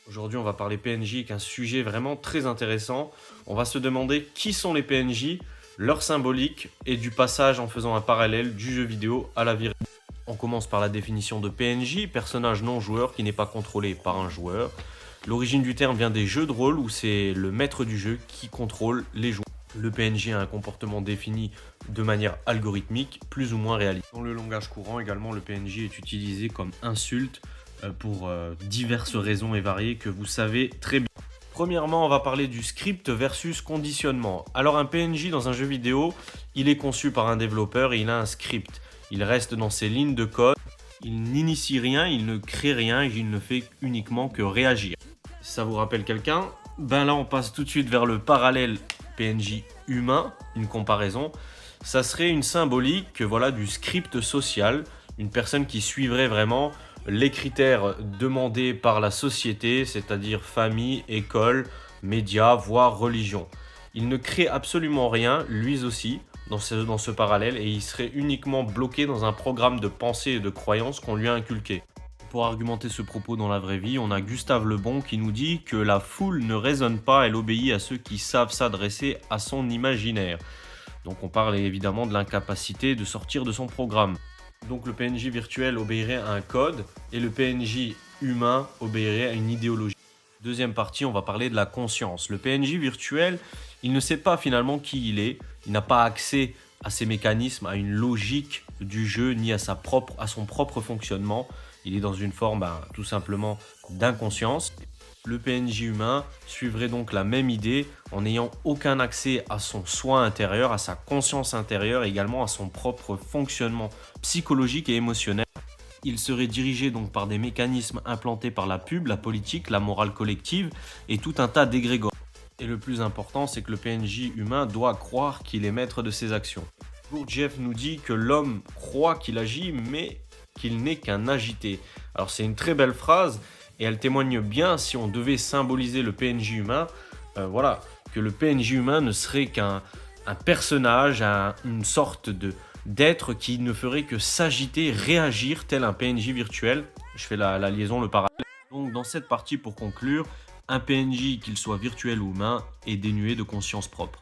Aujourd'hui, on va parler PNJ, qui est un sujet vraiment très intéressant. On va se demander qui sont les PNJ, leur symbolique et du passage en faisant un parallèle du jeu vidéo à la vie réelle. On commence par la définition de PNJ, personnage non joueur qui n'est pas contrôlé par un joueur. L'origine du terme vient des jeux de rôle où c'est le maître du jeu qui contrôle les joueurs. Le PNJ a un comportement défini de manière algorithmique, plus ou moins réaliste. Dans le langage courant également, le PNJ est utilisé comme insulte pour diverses raisons et variées que vous savez très bien. Premièrement, on va parler du script versus conditionnement. Alors un PNJ dans un jeu vidéo, il est conçu par un développeur et il a un script. Il reste dans ses lignes de code, il n'initie rien, il ne crée rien, il ne fait uniquement que réagir. Si ça vous rappelle quelqu'un, ben là on passe tout de suite vers le parallèle PNJ humain, une comparaison. Ça serait une symbolique voilà, du script social, une personne qui suivrait vraiment les critères demandés par la société, c'est-à-dire famille, école, médias, voire religion. Il ne crée absolument rien, lui aussi, dans ce parallèle, et il serait uniquement bloqué dans un programme de pensée et de croyance qu'on lui a inculqué. Pour argumenter ce propos dans la vraie vie, on a Gustave Le Bon qui nous dit que la foule ne raisonne pas, elle obéit à ceux qui savent s'adresser à son imaginaire. Donc on parle évidemment de l'incapacité de sortir de son programme. Donc le PNJ virtuel obéirait à un code et le PNJ humain obéirait à une idéologie. Deuxième partie, on va parler de la conscience. Le PNJ virtuel, il ne sait pas finalement qui il est, il n'a pas accès à ses mécanismes, à une logique du jeu, ni à son propre fonctionnement. Il est dans une forme tout simplement d'inconscience. Le PNJ humain suivrait donc la même idée en n'ayant aucun accès à son soi intérieur, à sa conscience intérieure, également à son propre fonctionnement psychologique et émotionnel. Il serait dirigé donc par des mécanismes implantés par la pub, la politique, la morale collective et tout un tas d'égrégores. Et le plus important, c'est que le PNJ humain doit croire qu'il est maître de ses actions. Gurdjieff nous dit que l'homme croit qu'il agit, mais qu'il n'est qu'un agité. Alors c'est une très belle phrase et elle témoigne bien, si on devait symboliser le PNJ humain, voilà, que le PNJ humain ne serait qu'un personnage, une sorte d'être qui ne ferait que s'agiter, réagir tel un PNJ virtuel. Je fais la liaison, le parallèle. Donc dans cette partie, pour conclure, un PNJ, qu'il soit virtuel ou humain, est dénué de conscience propre.